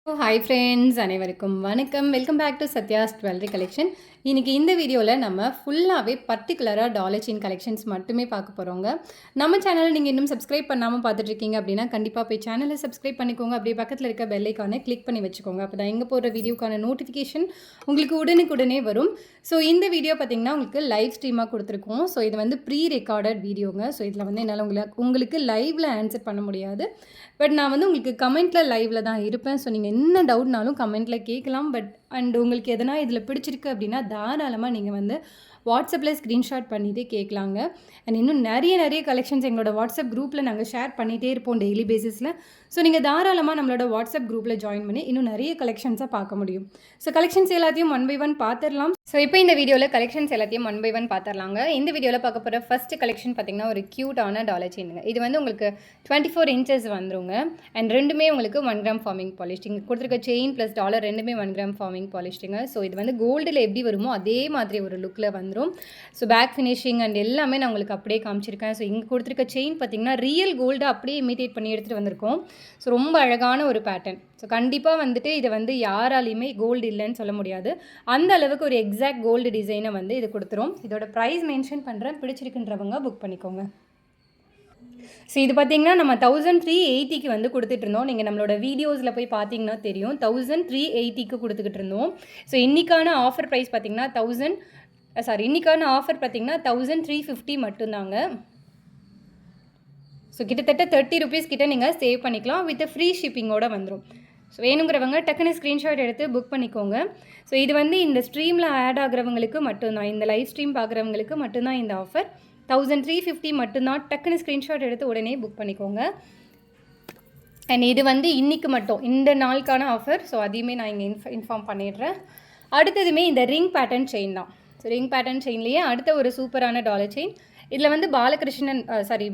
Hi friends, அனைவருக்கும் வணக்கம். Welcome back to Sathya's jewellery collection. இன்றைக்கி இந்த வீடியோவில் நம்ம ஃபுல்லாகவே பர்டிகுலராக டாலர் செயின் கலெக்ஷன்ஸ் மட்டுமே பார்க்க போகிறோங்க. நம்ம சேனலை நீங்கள் இன்னும் சப்ஸ்கிரைப் பண்ணாமல் பார்த்துட்ருக்கீங்க அப்படின்னா கண்டிப்பாக போய் சேனலை சப்ஸ்கிரைப் பண்ணிக்கோங்க. அப்படியே பக்கத்தில் இருக்க பெல் ஐக்கானை கிளிக் பண்ணி வச்சுக்கோங்க. அப்போ தான் எங்கே போகிற வீடியோக்கான நோட்டிஃபிகேஷன் உங்களுக்கு உடனுக்குடனே வரும். ஸோ இந்த வீடியோ பார்த்திங்கன்னா உங்களுக்கு லைவ் ஸ்ட்ரீமாக கொடுத்துருக்கோம். ஸோ இது வந்து ப்ரீ ரெக்கார்டட் வீடியோங்க. ஸோ இதில் வந்து என்னால் உங்களுக்கு லைவில் ஆன்சர் பண்ண முடியாது. பட் நான் வந்து உங்களுக்கு கமெண்ட்டில் லைவில் தான் இருப்பேன். ஸோ நீங்கள் என்ன டவுட்னாலும் கமெண்ட்டில் கேட்கலாம். அண்ட் உங்களுக்கு எதனா இதில் பிடிச்சிருக்கு அப்படின்னா தாராளமாக நீங்கள் வந்து வாட்ஸ்அப்பில் ஸ்க்ரீன்ஷாட் பண்ணிகிட்டே கேட்கலாங்க. அண்ட் இன்னும் நிறைய கலெக்ஷன்ஸ் எங்களோட வாட்ஸ்அப் குரூப்பில் நாங்கள் ஷேர் பண்ணிகிட்டே இருப்போம் டெய்லி பேசிஸில். ஸோ நீங்கள் தாராளமாக நம்மளோட வாட்ஸ்அப் குரூப்பில் ஜாயின் பண்ணி இன்னும் நிறைய கலெக்ஷன்ஸை பார்க்க முடியும். ஸோ கலெக்ஷன்ஸ் எல்லாத்தையும் 1 by 1 பார்த்துடலாம். ஸோ இப்போ இந்த வீடியோவில் கலெக்ஷன்ஸ் எல்லாத்தையும் 1 by 1 பார்த்துடலாங்க. இந்த வீடியோவில் பார்க்க போகிற ஃபஸ்ட்டு கலெக்ஷன் பார்த்திங்கன்னா ஒரு க்யூட்டான டாலர் செயினுங்க. இது வந்து உங்களுக்கு 24 inches வந்துருங்க. அண்ட் ரெண்டுமே உங்களுக்கு 1 gram ஃபார்மிங் பாலிஷ்டிங் கொடுத்துருக்க செயின் ப்ளஸ் டாலர் ரெண்டுமே 1 gram ஃபார்மிங் பாலிஷ்டிங்க. ஸோ இது வந்து கோல்டில் எப்படி வருமோ அதே மாதிரி ஒரு லுக்கில் வந்துடும். ஸோ பேக் ஃபினிஷிங் அண்ட் எல்லாமே நான் உங்களுக்கு அப்படியே காமிச்சிருக்கேன். ஸோ இங்கே கொடுத்துருக்க செயின் பார்த்திங்கன்னா ரியல் கோல்டு அப்படியே இமிட்டேட் பண்ணி எடுத்துகிட்டு வந்திருக்கோம். ஸோ ரொம்ப அழகான ஒரு பேட்டர்ன். ஸோ கண்டிப்பாக வந்துட்டு இதை வந்து யாராலையுமே கோல்டு இல்லைன்னு சொல்ல முடியாது. அந்த அளவுக்கு ஒரு எக்ஸாக்ட் கோல்டு டிசைனை வந்து இது கொடுத்துரும். இதோட ப்ரைஸ் மென்ஷன் பண்ணுறேன், பிடிச்சிருக்குன்றவங்க புக் பண்ணிக்கோங்க. ஸோ இது பார்த்திங்கன்னா நம்ம 1380க்கு வந்து கொடுத்துட்ருந்தோம். நீங்கள் நம்மளோட வீடியோஸில் போய் பார்த்தீங்கன்னா தெரியும், 1380க்கு கொடுத்துக்கிட்டு இருந்தோம். ஸோ இன்றைக்கான ஆஃபர் ப்ரைஸ் பார்த்திங்கன்னா இன்றைக்கான ஆஃபர் பார்த்திங்கன்னா 1350 மட்டும்தாங்க. ஸோ கிட்டத்தட்ட 30 rupees கிட்ட நீங்கள் சேவ் பண்ணிக்கலாம். வித் ஃப்ரீ ஷிப்பிங்கோடு வந்துடும். ஸோ வேணுங்கிறவங்க டக்குன்னு ஸ்க்ரீன்ஷாட் எடுத்து புக் பண்ணிக்கோங்க. ஸோ இது வந்து இந்த ஸ்ட்ரீமில் ஆட் ஆகிறவங்களுக்கு மட்டும்தான், இந்த லைவ் ஸ்ட்ரீம் பார்க்குறவங்களுக்கு மட்டும்தான் இந்த ஆஃபர். 1350 மட்டும்தான். டக்குன்னு ஸ்க்ரீன்ஷாட் எடுத்து உடனே புக் பண்ணிக்கோங்க. அண்ட் இது வந்து இன்றைக்கு மட்டும், இந்த நாளுக்கான ஆஃபர். ஸோ அதையுமே நான் இங்கே இன்ஃபார்ம் பண்ணிடுறேன். அடுத்ததுமே இந்த ரிங் பேட்டர்ன் செயின் தான். ஸோ ரிங் பேட்டர்ன் செயின்லேயே அடுத்த ஒரு சூப்பரான டாலர் செயின். இதில் வந்து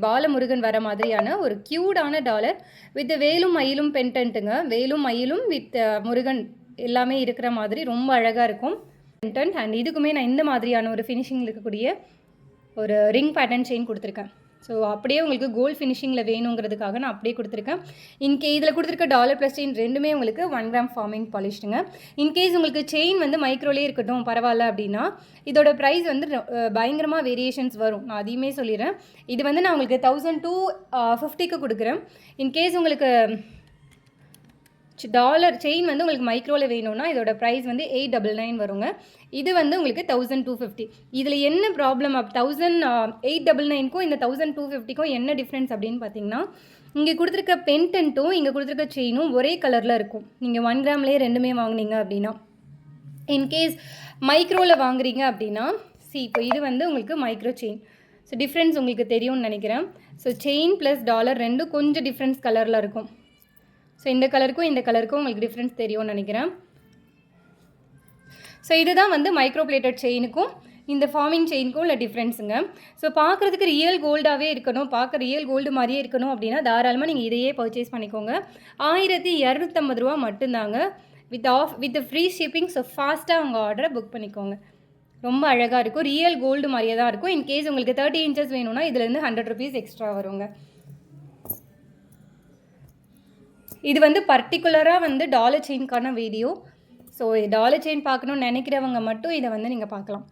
பாலமுருகன் வர மாதிரியான ஒரு க்யூட்டான டாலர் வித் வேலும் மயிலும் பென்டென்ட்டுங்க. வேலும் மயிலும் வித் முருகன் எல்லாமே இருக்கிற மாதிரி ரொம்ப அழகாக இருக்கும் பென்டென்ட். அண்ட் இதுக்குமே நான் இந்த மாதிரியான ஒரு ஃபினிஷிங்கில் இருக்கக்கூடிய ஒரு ரிங் பேட்டர்ன் செயின் கொடுத்துருக்கேன். ஸோ அப்படியே உங்களுக்கு கோல்ட் ஃபினிஷிங்கில் வேணுங்கிறதுக்காக நான் அப்படியே கொடுத்துருக்கேன். இதில் கொடுத்துருக்க டாலர் ப்ளஸ் செயின் ரெண்டுமே உங்களுக்கு 1 gram ஃபார்மிங் பாலிஷ்டுங்க. இன்கேஸ் உங்களுக்கு செயின் வந்து மைக்ரோலே இருக்கட்டும் பரவாயில்ல அப்படின்னா இதோட ப்ரைஸ் வந்து பயங்கரமாக வேரியேஷன்ஸ் வரும். நான் அதையுமே சொல்லிடுறேன். இது வந்து நான் உங்களுக்கு 1250க்கு கொடுக்குறேன். இன்கேஸ் உங்களுக்கு டாலர் செயின் வந்து உங்களுக்கு மைக்ரோவில் வேணும்னா இதோட ப்ரைஸ் வந்து 899 வருங்க. இது வந்து உங்களுக்கு 1250. இதில் என்ன ப்ராப்ளம் 899க்கும் இந்த 1250க்கும் என்ன டிஃப்ரென்ஸ் அப்படின்னு பார்த்தீங்கன்னா, இங்கே கொடுத்துருக்க பென்டென்ட்டும் இங்கே கொடுத்துருக்க செயினும் ஒரே கலரில் இருக்கும். நீங்கள் 1 gramலேயே ரெண்டுமே வாங்கினீங்க அப்படின்னா. இன்கேஸ் மைக்ரோவில் வாங்குறீங்க அப்படின்னா இப்போ இது வந்து உங்களுக்கு மைக்ரோ செயின். ஸோ டிஃப்ரென்ஸ் உங்களுக்கு தெரியும்னு நினைக்கிறேன். ஸோ செயின் ப்ளஸ் டாலர் ரெண்டும் கொஞ்சம் டிஃப்ரென்ஸ் கலரில் இருக்கும். ஸோ இந்த கலருக்கும் உங்களுக்கு டிஃப்ரென்ஸ் தெரியும்னு நினைக்கிறேன். ஸோ இதுதான் வந்து மைக்ரோ பிளேட்டட் செயினுக்கும் இந்த ஃபார்மிங் செயினுக்கும் உள்ள டிஃப்ரென்ஸுங்க. ஸோ பார்க்குறதுக்கு ரியல் கோல்டாகவே இருக்கணும், ரியல் கோல்டு மாதிரியே இருக்கணும் அப்படின்னா தாராளமாக நீங்கள் இதையே பர்ச்சேஸ் பண்ணிக்கோங்க. 1250 ரூபா மட்டும்தாங்க வித் ஃப்ரீ ஷிப்பிங். ஸோ ஃபாஸ்ட்டாக உங்கள் ஆர்டரை புக் பண்ணிக்கோங்க. ரொம்ப அழகாக இருக்கும், ரியல் கோல்டு மாதிரியே தான் இருக்கும். இன்கேஸ் உங்களுக்கு 30 inches வேணும்னா இதுலேருந்து 100 rupees எக்ஸ்ட்ரா வருங்க. இது வந்து பர்டிகுலராக வந்து டாலர் செயின்கான வீடியோ. ஸோ டாலர் செயின் பார்க்கணுன்னு நினைக்கிறவங்க மட்டும் இதை வந்து நீங்கள் பார்க்கலாம்.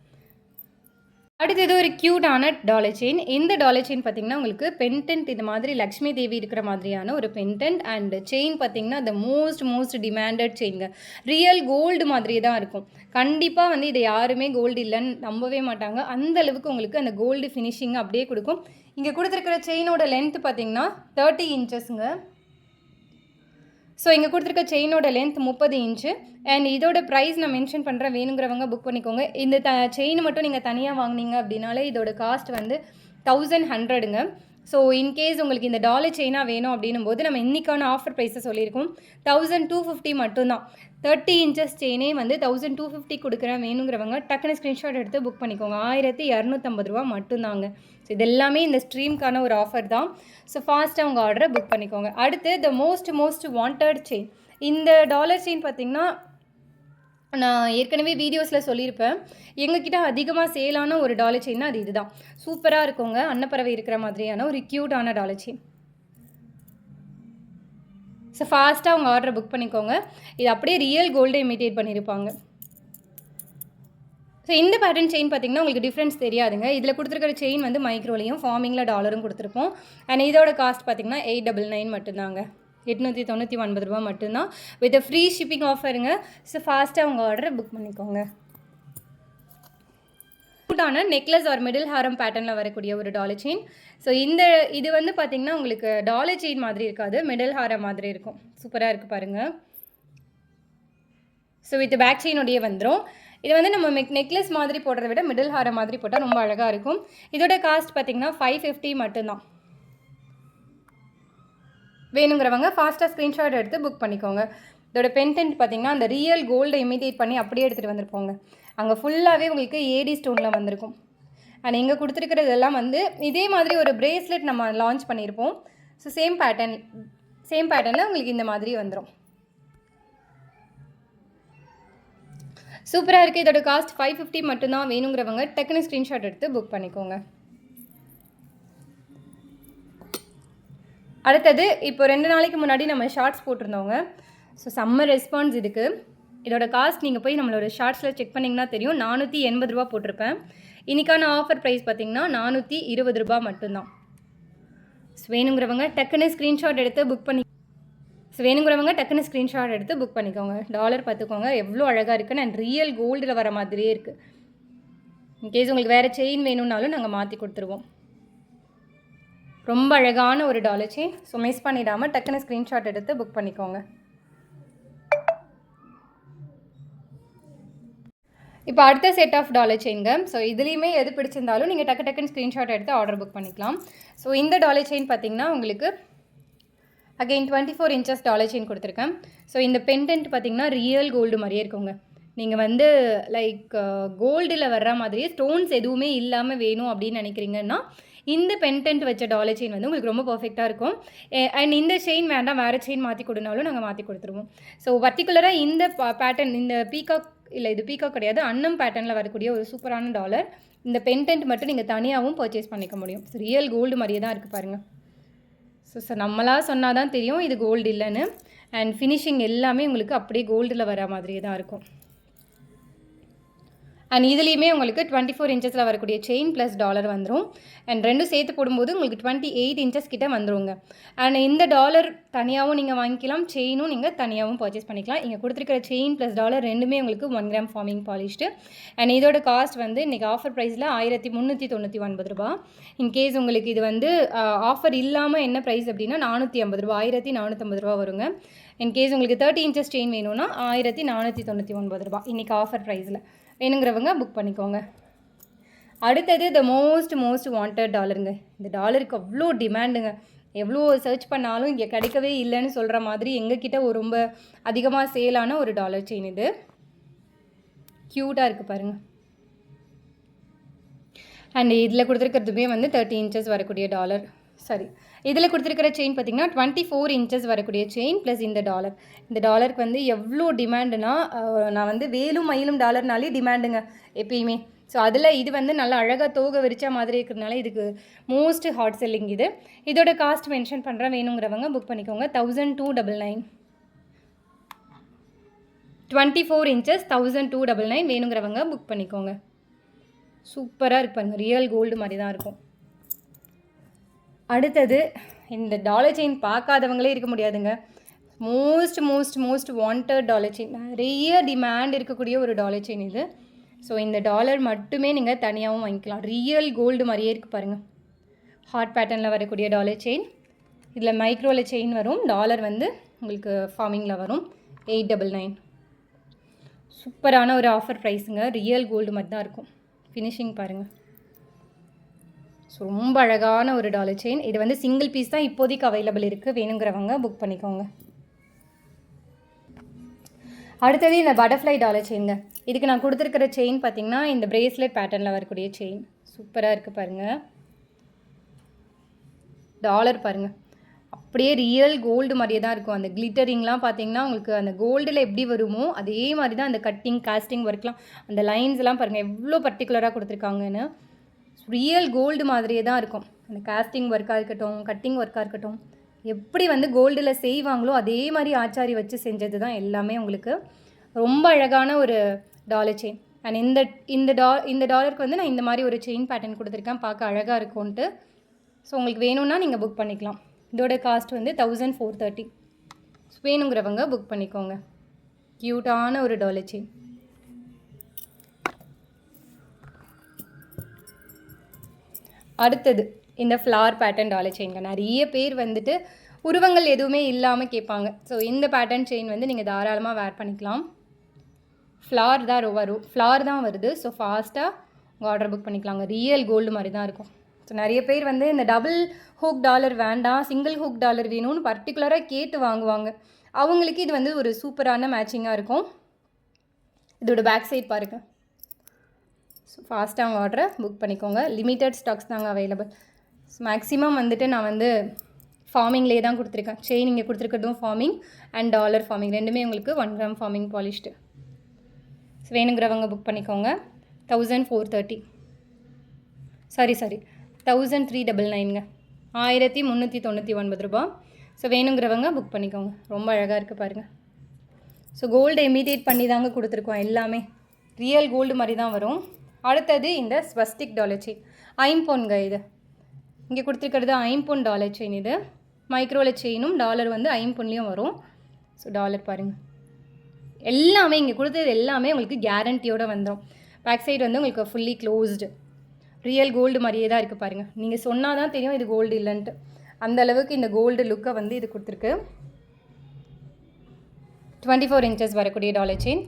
அடுத்தது ஒரு க்யூட்டான டாலர் செயின். இந்த டாலர் செயின் பார்த்திங்கன்னா உங்களுக்கு பென்டென்ட் இது மாதிரி லக்ஷ்மி தேவி இருக்கிற மாதிரியான ஒரு பென்டென்ட். அண்ட் செயின் பார்த்திங்கன்னா த மோஸ்ட் டிமாண்டட் செயின்ங்க. ரியல் கோல்டு மாதிரி தான் இருக்கும். கண்டிப்பாக வந்து இதை யாருமே கோல்டு இல்லைன்னு நம்பவே மாட்டாங்க. அந்த அளவுக்கு உங்களுக்கு அந்த கோல்டு ஃபினிஷிங் அப்படியே கொடுக்கும். இங்கே கொடுத்துருக்கிற செயினோட லென்த் பார்த்திங்கன்னா 30 inchesங்க. ஸோ இங்கே கொடுத்துருக்க செயினோட லென்த் 30 inch. அண்ட் இதோட ப்ரைஸ் நான் மென்ஷன் பண்ணுறேன், வேணுங்கிறவங்க புக் பண்ணிக்கோங்க. இந்த செயின் மட்டும் நீங்கள் தனியாக வாங்கினீங்க அப்படின்னாலே இதோட காஸ்ட் வந்து 1100ங்க. ஸோ இன்கேஸ் உங்களுக்கு இந்த டாலர் செயினாக வேணும் அப்படின்னும் போது நம்ம இன்றைக்கான ஆஃபர் ப்ரைஸை சொல்லியிருக்கோம், 1250 மட்டும்தான். 30 inches செயினே வந்து 1250 கொடுக்குறேன். வேணுங்கிறவங்க டக்குன்னு ஸ்க்ரீன்ஷாட் எடுத்து புக் பண்ணிக்கோங்க. 1250 ரூபா மட்டும்தாங்க. ஸோ இது எல்லாமே இந்த ஸ்ட்ரீம்க்கான ஒரு ஆஃபர் தான். ஸோ ஃபாஸ்ட்டாக உங்கள் ஆர்டரை புக் பண்ணிக்கோங்க. அடுத்து த மோஸ்ட் வாண்டட் செயின். இந்த டாலர் செயின் பார்த்திங்கன்னா நான் ஏற்கனவே வீடியோஸில் சொல்லியிருப்பேன், எங்ககிட்ட அதிகமாக சேலான ஒரு டாலர் செயின்னா அது இதுதான். சூப்பராக இருக்குங்க, அன்னப்பறவை இருக்கிற மாதிரியான ஒரு க்யூட்டான டாலர் செயின். ஸோ ஃபாஸ்ட்டாக உங்கள் ஆர்டரை புக் பண்ணிக்கோங்க. இது அப்படியே ரியல் கோல்டை இமிட்டேட் பண்ணியிருப்பாங்க. ஸோ இந்த பேட்டர்ன் செயின் பார்த்திங்கன்னா உங்களுக்கு டிஃப்ரென்ஸ் தெரியாதுங்க. இதில் கொடுத்துருக்கிற செயின் வந்து மைக்ரோலையும் ஃபார்மிங்கில் டாலரும் கொடுத்துருப்போம். அண்ட் இதோட காஸ்ட் பார்த்திங்கன்னா 899 மட்டும்தாங்க. 899 ரூபா மட்டும்தான் வித் ஃப்ரீ ஷிப்பிங் ஆஃபருங்க. ஸோ ஃபாஸ்ட்டாக உங்கள் ஆர்டரை புக் பண்ணிக்கோங்க. க்யூட்டான நெக்லஸ் ஆர் மிடில் ஹாரம் பேட்டர்னில் வரக்கூடிய ஒரு டாலர் செயின். ஸோ இது வந்து பார்த்திங்கன்னா உங்களுக்கு டாலர் செயின் மாதிரி இருக்காது, மிடில் ஹாரம் மாதிரி இருக்கும். சூப்பராக இருக்குது பாருங்கள். ஸோ வித் பேக் செயினோடையே வந்துடும். இது வந்து நம்ம நெக்லஸ் மாதிரி போடுறத விட மிடில் ஹாரம் மாதிரி போட்டால் ரொம்ப அழகாக இருக்கும். இதோட காஸ்ட் பார்த்திங்கன்னா 550 மட்டும்தான். வேணுங்கிறவங்க ஃபாஸ்ட்டாக ஸ்க்ரீன்ஷாட் எடுத்து புக் பண்ணிக்கோங்க. இதோட பென்டென்ட் பார்த்திங்கன்னா அந்த ரியல் கோல்டை இமிட்டேட் பண்ணி அப்படியே எடுத்துகிட்டு வந்திருப்போங்க. அங்கே ஃபுல்லாகவே உங்களுக்கு ஏடி ஸ்டோனில் வந்திருக்கும். அண்ட் இங்கே கொடுத்துருக்கிறதெல்லாம் வந்து இதே மாதிரி ஒரு பிரேஸ்லெட் நம்ம லான்ச் பண்ணியிருப்போம். ஸோ சேம் பேட்டர்னில் உங்களுக்கு இந்த மாதிரி வந்துடும். சூப்பராக இருக்குது. இதோட காஸ்ட் 550 மட்டும்தான். வேணுங்கிறவங்க டக்குன்னு ஸ்க்ரீன்ஷாட் எடுத்து புக் பண்ணிக்கோங்க. அடுத்தது இப்போ 2 நாளைக்கு முன்னாடி நம்ம ஷார்ட்ஸ் போட்டிருந்தோங்க. ஸோ செம்ம ரெஸ்பான்ஸ் இதுக்கு. இதோட காஸ்ட் நீங்கள் போய் நம்மளோட ஷார்ட்ஸில் செக் பண்ணிங்கன்னா தெரியும். 480 ரூபா போட்டிருப்பேன். இன்றைக்கான ஆஃபர் ப்ரைஸ் பார்த்திங்கன்னா 420 ரூபா மட்டும்தான். ஸோ வேணுங்கிறவங்க டக்குன்னு ஸ்க்ரீன்ஷாட் எடுத்து புக் பண்ணிக்கோங்க. டாலர் பார்த்துக்கோங்க எவ்வளோ அழகாக இருக்குன்னு. அண்ட் ரியல் கோல்டில் வர மாதிரியே இருக்குது. இன்கேஸ் உங்களுக்கு வேறு செயின் வேணும்னாலும் நாங்கள் மாற்றி கொடுத்துருவோம். ரொம்ப அழகான ஒரு டாலர் செயின். ஸோ மிஸ் பண்ணிடாமல் டக்குன்னு ஸ்க்ரீன்ஷாட் எடுத்து புக் பண்ணிக்கோங்க. இப்போ அடுத்த செட் ஆஃப் டாலர் செயின்ங்க. ஸோ இதுலேயுமே எது பிடிச்சிருந்தாலும் நீங்கள் டக்குன்னு ஸ்க்ரீன்ஷாட் எடுத்து ஆர்டர் புக் பண்ணிக்கலாம். ஸோ இந்த டாலர் செயின் பார்த்திங்கன்னா உங்களுக்கு அகெயின் 24 இன்ச்சஸ் டாலர் செயின் கொடுத்துருக்கேன். ஸோ இந்த பென்டென்ட் பார்த்திங்கன்னா ரியல் கோல்டு மாதிரியே இருக்குங்க. நீங்கள் வந்து லைக் கோல்டில் வர்ற மாதிரியே ஸ்டோன்ஸ் எதுவுமே இல்லாமல் வேணும் அப்படின்னு நினைக்கிறீங்கன்னா இந்த பென்டென்ட் வச்ச டாலர் செயின் வந்து உங்களுக்கு ரொம்ப பர்ஃபெக்டாக இருக்கும். அண்ட் இந்த செயின் வேண்டாம் வேறு செயின் மாற்றி கொடுனாலும் நாங்கள் மாற்றி கொடுத்துருவோம். ஸோ பர்டிகுலராக இந்த பேட்டர்ன், இந்த பீகாக் இல்லை இது பீகாக் கிடையாது, அன்னம் பேட்டர்னில் வரக்கூடிய ஒரு சூப்பரான டாலர். இந்த பென்டென்ட் மட்டும் நீங்கள் தனியாகவும் பர்ச்சேஸ் பண்ணிக்க முடியும். ஸோ ரியல் கோல்டு மாதிரியே தான் இருக்குது பாருங்கள். ஸோ நம்மளாக சொன்னால் தான் தெரியும் இது கோல்டு இல்லைன்னு. அண்ட் ஃபினிஷிங் எல்லாமே உங்களுக்கு அப்படியே கோல்டில் வர மாதிரியே தான் இருக்கும். அண்ட் இதுலேயுமே உங்களுக்கு 24 இன்ச்சஸில் வரக்கூடிய செயின் ப்ளஸ் டாலர் வந்துடும். அண்ட் ரெண்டும் சேர்த்து போடும்போது உங்களுக்கு 28 இன்ச்சஸ் கிட்டே வந்துடுங்க. அண்ட் இந்த டாலர் தனியாகவும் நீங்கள் வாங்கிக்கலாம், செயினும் நீங்கள் தனியாகவும் பர்ச்சேஸ் பண்ணிக்கலாம். இங்கே கொடுத்துருக்கிற செயின் ப்ளஸ் டாலர் ரெண்டுமே உங்களுக்கு 1 கிராம் ஃபார்மிங் பாலிஷ்டு. அண்ட் இதோட காஸ்ட் வந்து இன்றைக்கி ஆஃபர் ப்ரைஸில் 1399 ரூபா. இன்கேஸ் உங்களுக்கு இது வந்து ஆஃபர் இல்லாமல் என்ன ப்ரைஸ் அப்படின்னா 450 ரூபா, 1450 ரூபா வருங்க. இன்கேஸ் உங்களுக்கு 30 இன்ச்சஸ் செயின் வேணும்னா 1499 ரூபா இன்றைக்கி ஆஃபர் ப்ரைஸில். வேணுங்கிறவங்க புக் பண்ணிக்கோங்க. அடுத்தது த மோஸ்ட் வாண்டட் டாலருங்க. இந்த டாலருக்கு அவ்வளோ டிமாண்டுங்க. எவ்வளோ சர்ச் பண்ணாலும் இங்கே கிடைக்கவே இல்லைன்னு சொல்கிற மாதிரி எங்ககிட்ட ஒரு ரொம்ப அதிகமாக சேலான ஒரு டாலர் செயின் இது. க்யூட்டாக இருக்குது பாருங்கள். அண்ட் இதில் கொடுத்துருக்கிறதுமே வந்து 30 இன்ச்சஸ் வரக்கூடிய டாலர். இதில் கொடுத்துருக்கிற செயின் பார்த்திங்கன்னா 24 இன்ச்சஸ் வரக்கூடிய செயின் ப்ளஸ் இந்த டாலருக்கு வந்து எவ்வளோ டிமாண்டுனா, நான் வந்து வேலும் மயிலும் டாலர்னாலே டிமாண்டுங்க எப்பயுமே. ஸோ அதில் இது வந்து நல்லா அழகாக தோகை விரிச்சா மாதிரி இருக்கிறதுனால இதுக்கு மோஸ்ட் ஹாட் செல்லிங் இது. இதோட காஸ்ட் மென்ஷன் பண்ணுறேன், வேணுங்கிறவங்க புக் பண்ணிக்கோங்க. 1299. 24 இன்ச்சஸ் 1299. வேணுங்கிறவங்க புக் பண்ணிக்கோங்க. சூப்பராக இருப்பாங்க, ரியல் கோல்டு மாதிரி தான் இருக்கும். அடுத்தது இந்த டாலர் செயின் பார்க்காதவங்களே இருக்க முடியாதுங்க. மோஸ்ட் வாண்டட் டாலர் செயின், நிறைய டிமாண்ட் இருக்கக்கூடிய ஒரு டாலர் செயின் இது. ஸோ இந்த டாலர் மட்டுமே நீங்கள் தனியாகவும் வாங்கிக்கலாம். ரியல் கோல்டு மாதிரியே இருக்குது பாருங்கள். ஹார்ட் பேட்டர்னில் வரக்கூடிய டாலர் செயின். இதில் மைக்ரோவில் செயின் வரும், டாலர் வந்து உங்களுக்கு ஃபார்மிங்கில் வரும். 899. சூப்பரான ஒரு ஆஃபர் ப்ரைஸுங்க. ரியல் கோல்டு மாதிரி தான் இருக்கும். ஃபினிஷிங் பாருங்கள். ஸோ ரொம்ப அழகான ஒரு டாலர் செயின். இது வந்து சிங்கிள் பீஸ் தான் இப்போதைக்கு அவைலபிள் இருக்குது. வேணுங்கிறவங்க புக் பண்ணிக்கோங்க. அடுத்தது இந்த பட்டர்ஃப்ளை டாலர் செயின்ங்க. இதுக்கு நான் கொடுத்துருக்கிற செயின் பார்த்திங்கன்னா இந்த பிரேஸ்லெட் பேட்டர்னில் வரக்கூடிய செயின். சூப்பராக இருக்குது பாருங்கள். டாலர் பாருங்கள், அப்படியே ரியல் கோல்டு மாதிரியே தான் இருக்கும். அந்த கிளிட்டரிங்லாம் பார்த்திங்கன்னா உங்களுக்கு அந்த கோல்டில் எப்படி வருமோ அதே மாதிரி தான் அந்த காஸ்டிங் ஒர்க்லாம், அந்த லைன்ஸ்லாம் பாருங்கள் எவ்வளோ பர்டிகுலராக கொடுத்துருக்காங்கன்னு. ரியல் கோல்டு மாதிரியே தான் இருக்கும். அந்த காஸ்டிங் ஒர்க்காக இருக்கட்டும், கட்டிங் ஒர்க்காக இருக்கட்டும், எப்படி வந்து கோல்டில் செய்வாங்களோ அதே மாதிரி ஆச்சாரி வச்சு செஞ்சது தான் எல்லாமே உங்களுக்கு. ரொம்ப அழகான ஒரு டாலர் செயின். அண்ட் இந்த டாலருக்கு வந்து நான் இந்த மாதிரி ஒரு செயின் பேட்டர்ன் கொடுத்துருக்கேன், பார்க்க அழகாக இருக்கும்ன்ட்டு. ஸோ உங்களுக்கு வேணும்னா நீங்கள் புக் பண்ணிக்கலாம். இதோட காஸ்ட் வந்து 1430. வேணுங்கிறவங்க புக் பண்ணிக்கோங்க. க்யூட்டான ஒரு டாலர் செயின். அடுத்தது இந்த ஃப்ளார் பேட்டர்ன் டாலர் செயின்ங்க. நிறைய பேர் வந்துட்டு உருவங்கள் எதுவுமே இல்லாமல் கேட்பாங்க. ஸோ இந்த பேட்டர்ன் செயின் வந்து நீங்கள் தாராளமாக வேர் பண்ணிக்கலாம். ஃப்ளார் தான் வருது. ஸோ ஃபாஸ்ட்டாக உங்கள் ஆர்டர் புக் பண்ணிக்கலாங்க. ரியல் கோல்டு மாதிரி தான் இருக்கும். ஸோ நிறைய பேர் வந்து இந்த டபுள் ஹூக் டாலர் வேண்டாம், சிங்கிள் ஹூக் டாலர் வேணும்னு பர்டிகுலராக கேட்டு வாங்குவாங்க. அவங்களுக்கு இது வந்து ஒரு சூப்பரான மேட்சிங்காக இருக்கும். இதோட பேக் சைட் பாருங்கள். ஸோ ஃபாஸ்ட்டாக அவங்க ஆர்டரை புக் பண்ணிக்கோங்க. லிமிட்டட் ஸ்டாக்ஸ் தாங்க அவைலபிள். மேக்ஸிமம் வந்துட்டு நான் வந்து ஃபார்மிங்லேயே தான் கொடுத்துருக்கேன். செயின் இங்கே கொடுத்துருக்கிறதும் ஃபார்மிங் அண்ட் டாலர் ஃபார்மிங் ரெண்டுமே உங்களுக்கு 1 கிராம் ஃபார்மிங் பாலிஷ்டு. ஸோ வேணுங்கிறவங்க புக் பண்ணிக்கோங்க. 1430. சாரி 1399ங்க. 1399 ரூபா. ஸோ வேணுங்கிறவங்க புக் பண்ணிக்கோங்க. ரொம்ப அழகாக இருக்குது பாருங்கள். ஸோ கோல்டு இமிடேட் பண்ணி தாங்க கொடுத்துருக்கோம். எல்லாமே ரியல் கோல்டு மாதிரி தான் வரும். அடுத்தது இந்த ஸ்வஸ்டிக் டாலர் செயின். ஐம்பொன்ங்க. இது இங்கே கொடுத்துருக்கிறது ஐம்பொன் டாலர் செயின். இது மைக்ரோவில் செயினும் டாலர் வந்து ஐம்பொன்லேயும் வரும். ஸோ டாலர் பாருங்கள். எல்லாமே இங்கே கொடுத்தது எல்லாமே உங்களுக்கு கேரண்டியோடு வந்துடும். பேக் சைடு வந்து உங்களுக்கு ஃபுல்லி க்ளோஸ்டு. ரியல் கோல்டு மாதிரியே தான் இருக்குது பாருங்கள். நீங்கள் சொன்னால் தான் தெரியும் இது கோல்டு இல்லைன்ட்டு. அந்த அளவுக்கு இந்த கோல்டு லுக்கை வந்து இது கொடுத்துருக்கு. 24 இன்ச்சஸ் வரக்கூடிய டாலர் செயின்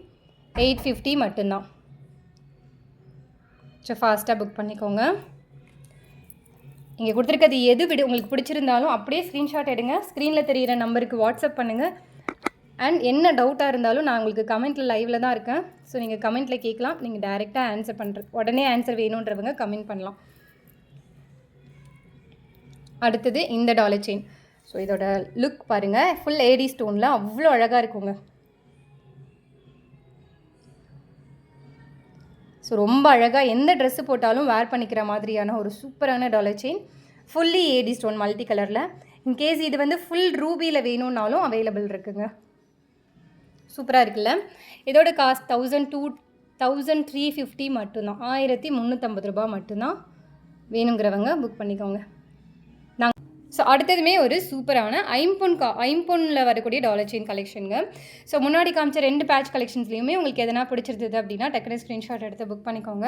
850 மட்டும்தான். ஸோ ஃபாஸ்ட்டாக புக் பண்ணிக்கோங்க. இங்கே கொடுத்துருக்கிறது எது உங்களுக்கு பிடிச்சிருந்தாலும் அப்படியே ஸ்க்ரீன்ஷாட் எடுங்க. ஸ்க்ரீனில் தெரிகிற நம்பருக்கு வாட்ஸ்அப் பண்ணுங்கள். அண்ட் என்ன டவுட்டாக இருந்தாலும் நான் உங்களுக்கு கமெண்ட்டில் லைவில் தான் இருக்கேன். ஸோ நீங்கள் கமெண்ட்டில் கேட்கலாம். நீங்கள் டைரெக்டாக ஆன்சர் பண்ணுறது உடனே ஆன்சர் வேணுன்றவங்க கமெண்ட் பண்ணலாம். அடுத்தது இந்த டாலர் செயின். ஸோ இதோட லுக் பாருங்கள். ஃபுல் ஏடி ஸ்டோனில் அவ்வளோ அழகாக இருக்குங்க. ஸோ ரொம்ப அழகாக எந்த ட்ரெஸ்ஸு போட்டாலும் வேர் பண்ணிக்கிற மாதிரியான ஒரு சூப்பரான dollar chain. Fully AD stone multi கலரில். இன்கேஸ் இது வந்து ஃபுல் ரூபியில் வேணும்னாலும் அவைலபிள் இருக்குங்க. சூப்பராக இருக்குல்ல. இதோட காஸ்ட் 1350 மட்டும்தான். 1350 ரூபா மட்டும்தான். வேணுங்கிறவங்க புக் பண்ணிக்கோங்க. ஸோ அடுத்ததுமே ஒரு சூப்பரான ஐம்பொன்னில் வரக்கூடிய டாலர் செயின் கலெக்ஷனுங்க. ஸோ முன்னாடி காமிச்ச 2 பேட்ச் கலெக்ஷன்ஸ்லேயுமே உங்களுக்கு எதனா பிடிச்சிருந்தது அப்படின்னா டக்குனு ஸ்க்ரீன்ஷாட் எடுத்து புக் பண்ணிக்கோங்க.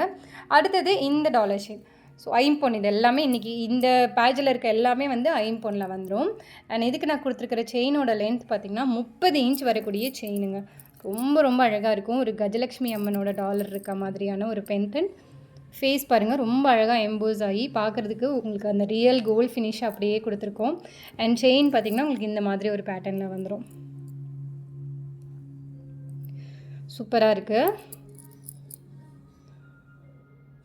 அடுத்தது இந்த டாலர் செயின். ஸோ ஐம்பொன் இது எல்லாமே இன்றைக்கி இந்த பேட்சில் இருக்க எல்லாமே வந்து ஐம்பொன்னில் வந்துடும். அண்ட் இதுக்கு நான் கொடுத்துருக்கிற செயினோட லென்த் பார்த்திங்கன்னா 30 இன்ச் வரக்கூடிய செயினுங்க. ரொம்ப ரொம்ப அழகாக இருக்கும். ஒரு கஜலக்ஷ்மி அம்மனோட டாலர் இருக்க மாதிரியான ஒரு பென்டன்ட். ஃபேஸ் பாருங்கள், ரொம்ப அழகாக எம்போஸ் ஆகி பார்க்குறதுக்கு உங்களுக்கு அந்த ரியல் கோல்ட் ஃபினிஷ் அப்படியே கொடுத்துருக்கோம். அண்ட் செயின் பார்த்திங்கன்னா உங்களுக்கு இந்த மாதிரி ஒரு பேட்டர்னில் வந்துடும். சூப்பராக இருக்குது.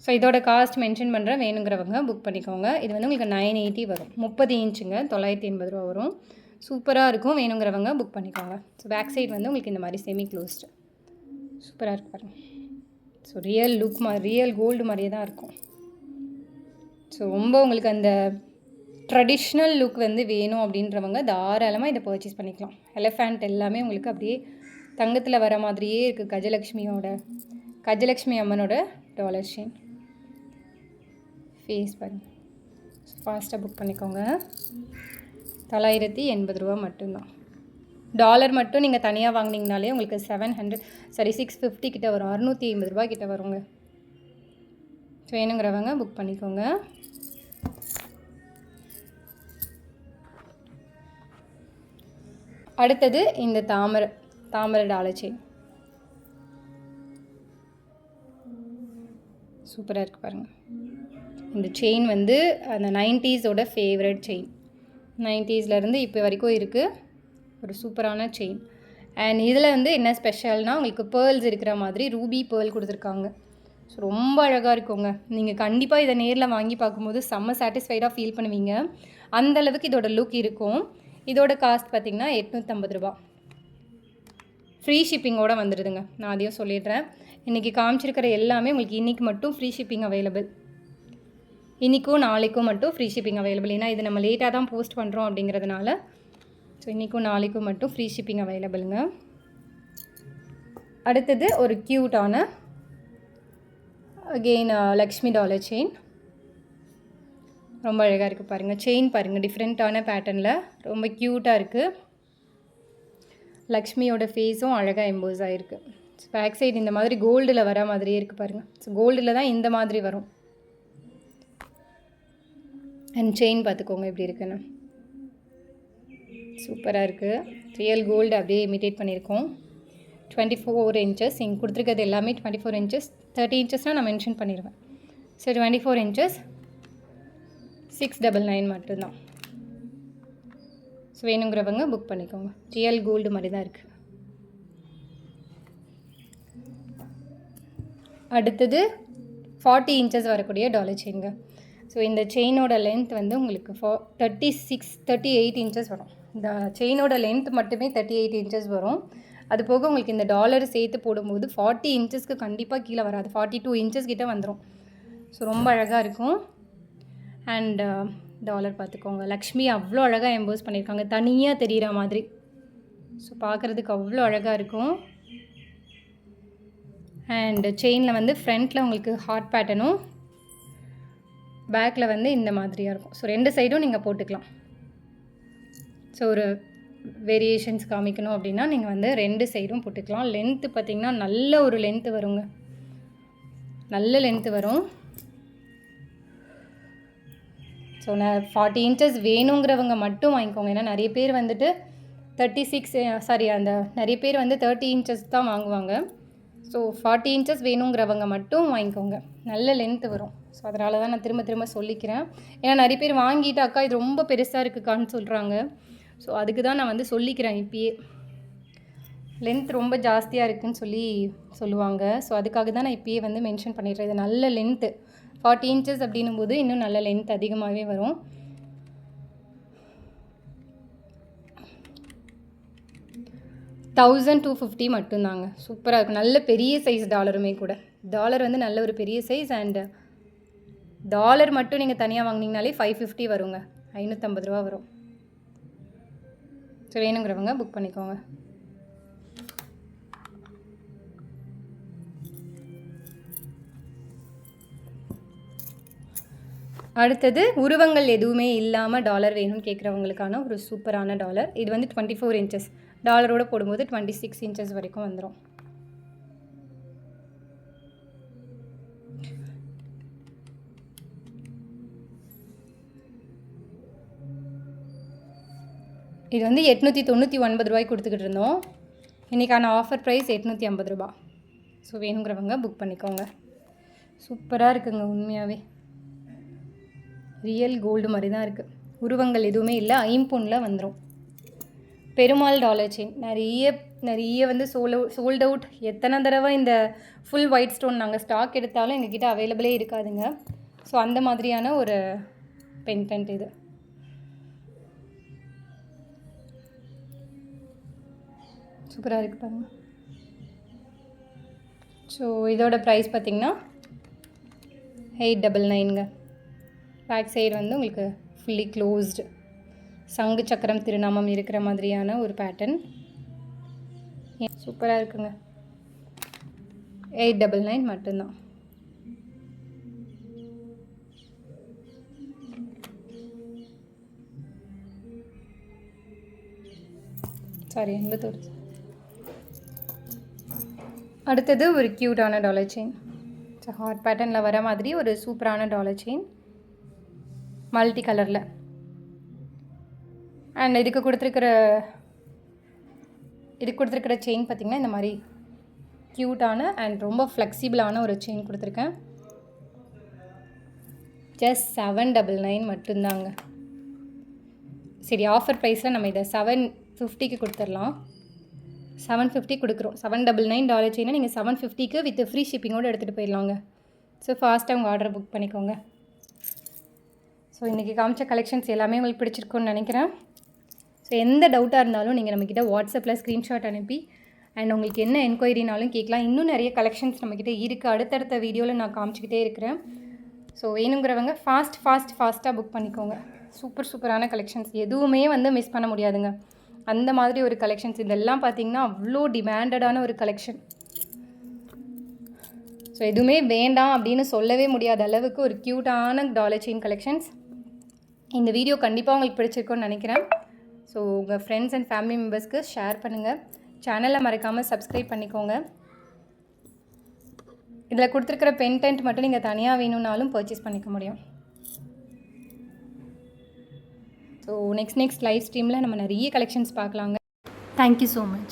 ஸோ இதோட காஸ்ட் மென்ஷன் பண்ணுறேன். வேணுங்கிறவங்க புக் பண்ணிக்கோங்க. இது வந்து உங்களுக்கு 980 வரும். 30 இன்ச்சுங்க. 980 ரூபா வரும். சூப்பராக இருக்கும். வேணுங்கிறவங்க புக் பண்ணிக்கோங்க. ஸோ பேக் சைடு வந்து உங்களுக்கு இந்த மாதிரி செமி க்ளோஸ்டு. சூப்பராக இருக்குது பாருங்கள். So real look real gold மாதிரியே தான் இருக்கும். ஸோ ரொம்ப உங்களுக்கு அந்த ட்ரெடிஷ்னல் லுக் வந்து வேணும் அப்படின்றவங்க தாராளமாக இதை பர்ச்சேஸ் பண்ணிக்கலாம். எலிஃபேண்ட் எல்லாமே உங்களுக்கு அப்படியே தங்கத்தில் வர மாதிரியே இருக்குது. கஜலக்ஷ்மி அம்மனோட டாலர் செயின். ஃபேஸ் பாருங்கள். ஃபாஸ்ட்டாக புக் பண்ணிக்கோங்க. 980 ரூபா மட்டும்தான். டாலர் மட்டும் நீங்கள் தனியாக வாங்கினீங்கனாலே உங்களுக்கு 650 கிட்ட வரும். 650 ரூபா கிட்ட வருங்க. வேணுங்கிறவங்க புக் பண்ணிக்கோங்க. அடுத்தது இந்த தாமரை டாலர் செயின். சூப்பராக இருக்குது பாருங்கள். இந்த செயின் வந்து அந்த 90s ஃபேவரட் செயின். 90ஸ்லேருந்து இப்போ வரைக்கும் இருக்குது. ஒரு சூப்பரான செயின். அண்ட் இதில் வந்து என்ன ஸ்பெஷல்னால் உங்களுக்கு பேர்ல்ஸ் இருக்கிற மாதிரி ரூபி பேர்ல் கொடுத்துருக்காங்க. ஸோ ரொம்ப அழகாக இருக்குங்க. நீங்கள் கண்டிப்பாக இதை நேரில் வாங்கி பார்க்கும்போது செம்ம சாட்டிஸ்ஃபைடாக ஃபீல் பண்ணுவீங்க. அந்தளவுக்கு இதோட லுக் இருக்கும். இதோட காஸ்ட் பார்த்திங்கன்னா 850 ரூபா. ஃப்ரீ ஷிப்பிங்கோடு வந்துடுதுங்க. நான் அதையும் சொல்லிடுறேன். இன்றைக்கி காமிச்சிருக்கிற எல்லாமே உங்களுக்கு இன்றைக்கி மட்டும் ஃப்ரீ ஷிப்பிங் அவைலபிள். இன்றைக்கும் நாளைக்கும் மட்டும் ஃப்ரீ ஷிப்பிங் அவைலபிள். ஏன்னா இது நம்ம லேட்டாக தான் போஸ்ட் பண்ணுறோம் அப்படிங்கிறதுனால. ஸோ இன்றைக்கும் நாளைக்கும் மட்டும் ஃப்ரீ ஷிப்பிங் அவைலபிளுங்க. அடுத்தது ஒரு க்யூட்டான அகெயின் லக்ஷ்மி டாலர் செயின். ரொம்ப அழகாக இருக்குது பாருங்கள். செயின் பாருங்கள், டிஃப்ரெண்ட்டான பேட்டர்னில் ரொம்ப க்யூட்டாக இருக்குது. லக்ஷ்மியோட ஃபேஸும் அழகாக எம்போஸ் ஆகிருக்கு. பேக் சைடு இந்த மாதிரி கோல்டில் வர மாதிரியே இருக்குது பாருங்கள். ஸோ கோல்டில் தான் இந்த மாதிரி வரும். அண்ட் செயின் பார்த்துக்கோங்க எப்படி இருக்குன்னு, சூப்பராக இருக்குது. ரியல் கோல்டு அப்படியே இமிட்டேட் பண்ணியிருக்கோம். 24 inches. இங்கே கொடுத்துருக்கிறது எல்லாமே 24 inches. 30 inchesனால் நான் மென்ஷன் பண்ணிடுவேன். ஸோ 24 inches 699 மட்டும்தான். ஸோ வேணுங்கிறவங்க புக் பண்ணிக்கோங்க. ரியல் கோல்டு மாதிரி தான் இருக்குது. அடுத்தது 40 inches வரக்கூடிய டாலர் செயின்ங்க. ஸோ இந்த செயினோட லென்த் வந்து உங்களுக்கு 38 inches வரும். இந்த செயினோட லென்த் மட்டுமே 38 inches வரும். அது போக உங்களுக்கு இந்த டாலர் சேர்த்து போடும்போது 40 inchesக்கு கண்டிப்பாக கீழே வராது. 42 inches கிட்டே வந்துடும். ஸோ ரொம்ப அழகாக இருக்கும். அண்ட் டாலர் பார்த்துக்கோங்க. லக்ஷ்மி அவ்வளோ அழகாக எம்போஸ் பண்ணியிருக்காங்க, தனியாக தெரிகிற மாதிரி. ஸோ பார்க்குறதுக்கு அவ்வளோ அழகாக இருக்கும். அண்ட் செயினில் வந்து ஃப்ரண்ட்டில் உங்களுக்கு ஹார்ட் பேட்டர்னும், பேக்கில் வந்து இந்த மாதிரியாக இருக்கும். ஸோ 2 சைடும் நீங்கள் போட்டுக்கலாம். ஸோ ஒரு வேரியேஷன்ஸ் காமிக்கணும் அப்படின்னா நீங்கள் வந்து 2 சைடும் போட்டுக்கலாம். லென்த்து பார்த்திங்கன்னா நல்ல ஒரு லென்த்து வருங்க, நல்ல லென்த்து வரும். ஸோ நான் 40 inches வேணுங்கிறவங்க மட்டும் வாங்கிக்கோங்க. ஏன்னா நிறைய பேர் வந்துட்டு 30 inches தான் வாங்குவாங்க. ஸோ 40 inches வேணுங்கிறவங்க மட்டும் வாங்கிக்கோங்க, நல்ல லென்த்து வரும். ஸோ அதனால தான் நான் திரும்ப திரும்ப சொல்லிக்கிறேன். ஏன்னா நிறைய பேர் வாங்கிட்டு அக்கா இது ரொம்ப பெருசாக இருக்குக்கான்னு சொல்கிறாங்க. ஸோ அதுக்கு தான் நான் வந்து சொல்லிக்கிறேன். இப்பயே லென்த் ரொம்ப ஜாஸ்தியாக இருக்குதுன்னு சொல்லுவாங்க. ஸோ அதுக்காக தான் நான் இப்பயே வந்து மென்ஷன் பண்ணிடுறேன். இது நல்ல லென்த்து 40 inches அப்படின்னும் போது இன்னும் நல்ல லென்த் அதிகமாகவே வரும். $1250 மட்டும்தாங்க. சூப்பராக இருக்கும். நல்ல பெரிய சைஸ் டாலருமே கூட. டாலர் வந்து நல்ல ஒரு பெரிய சைஸ். அண்டு டாலர் மட்டும் நீங்கள் தனியாக வாங்கினீங்கனாலே 550 வருங்க, 550 ரூபா வரும். ஸோ வேணுங்கிறவங்க புக் பண்ணிக்கோங்க. அடுத்தது உருவங்கள் எதுவுமே இல்லாமல் டாலர் வேணும்னு கேட்குறவங்களுக்கான ஒரு சூப்பரான டாலர். இது வந்து 24 inches. டாலரோடு போடும்போது 26 inches வரைக்கும் வந்துடும். இது வந்து 899 ரூபாய்க்கு கொடுத்துக்கிட்டு இருந்தோம். இன்றைக்கான ஆஃபர் ப்ரைஸ் 850 ரூபா. ஸோ வேணுங்கிறவங்க புக் பண்ணிக்கோங்க. சூப்பராக இருக்குங்க, உண்மையாகவே ரியல் கோல்டு மாதிரி தான் இருக்குது. உருவங்கள் எதுவுமே இல்லை, ஐம்பொன்னில் வந்துடும். பெருமாள் டாலர் செயின் நிறைய வந்து சோல்ட் அவுட். எத்தனை தடவை இந்த ஃபுல் ஒயிட் ஸ்டோன் நாங்கள் ஸ்டாக் எடுத்தாலும் எங்ககிட்ட அவைலபிளே இருக்காதுங்க. ஸோ அந்த மாதிரியான ஒரு பென்டென்ட் இது. சூப்பராக இருக்குது பாருங்கள். ஸோ இதோட ப்ரைஸ் பார்த்திங்கன்னா 899ங்க. பேக் சைடு வந்து உங்களுக்கு ஃபுல்லி க்ளோஸ்டு சங்கு சக்கரம் திருநாமம் இருக்கிற மாதிரியான ஒரு பேட்டர்ன். சூப்பராக இருக்குங்க. 899 மட்டும்தான். சாரி 81. அடுத்தது ஒரு க்யூட்டான டாலர் செயின். ஸோ ஹார்ட் பேட்டர்னில் வர மாதிரி ஒரு சூப்பரான டாலர் செயின், மல்டி கலரில். அண்ட் இதுக்கு கொடுத்துருக்கிற செயின் பார்த்திங்கன்னா இந்த மாதிரி க்யூட்டான அண்ட் ரொம்ப ஃப்ளெக்சிபிளான ஒரு செயின் கொடுத்துருக்கேன். ஜஸ்ட் 799 மட்டும்தாங்க. சரி, ஆஃபர் ப்ரைஸில் நம்ம இதை 750க்கு கொடுத்துடலாம். 750 கொடுக்குறோம். 799 டாலர் செயினை நீங்கள் 750க்கு வித் ஃப்ரீ ஷிப்பிங்கோடு எடுத்துகிட்டு போயிடலாங்க. ஸோ ஃபாஸ்ட்டாக உங்கள் ஆர்டரை புக் பண்ணிக்கோங்க. ஸோ இன்றைக்கி காமிச்ச கலெக்ஷன்ஸ் எல்லாமே உங்களுக்கு பிடிச்சிருக்குன்னு நினைக்கிறேன். ஸோ எந்த டவுட்டாக இருந்தாலும் நீங்கள் நம்மக்கிட்ட வாட்ஸ்அப்பில் ஸ்க்ரீன்ஷாட் அனுப்பி அண்ட் உங்களுக்கு என்ன என்கொயரினாலும் கேட்கலாம். இன்னும் நிறைய கலெக்ஷன்ஸ் நம்மக்கிட்ட இருக்குது. அடுத்தடுத்த வீடியோவில் நான் காமிச்சிக்கிட்டே இருக்கிறேன். ஸோ வேணுங்கிறவங்க ஃபாஸ்ட்டாக புக் பண்ணிக்கோங்க. சூப்பரான கலெக்ஷன்ஸ், எதுவுமே வந்து மிஸ் பண்ண முடியாதுங்க. அந்த மாதிரி ஒரு கலெக்ஷன்ஸ் இதெல்லாம் பார்த்தீங்கன்னா அவ்வளோ டிமாண்டடான ஒரு கலெக்ஷன். ஸோ எதுவுமே வேண்டாம் அப்படின்னு சொல்லவே முடியாத அளவுக்கு ஒரு க்யூட்டான டாலர் செயின் கலெக்ஷன்ஸ். இந்த வீடியோ கண்டிப்பாக உங்களுக்கு பிடிச்சிருக்கும்னு நினைக்கிறேன். ஸோ உங்கள் ஃப்ரெண்ட்ஸ் அண்ட் ஃபேமிலி மெம்பர்ஸ்க்கு ஷேர் பண்ணுங்கள். சேனலை மறக்காமல் சப்ஸ்கிரைப் பண்ணிக்கோங்க. இதில் கொடுத்துருக்கிற பென்டென்ட் மட்டும் நீங்கள் தனியாக வேணும்னாலும் பர்ச்சேஸ் பண்ணிக்க முடியும். ஸோ நெக்ஸ்ட் லைவ் ஸ்ட்ரீமில் நம்ம நிறைய கலெக்ஷன்ஸ் பார்க்கலாங்க. Thank you so much.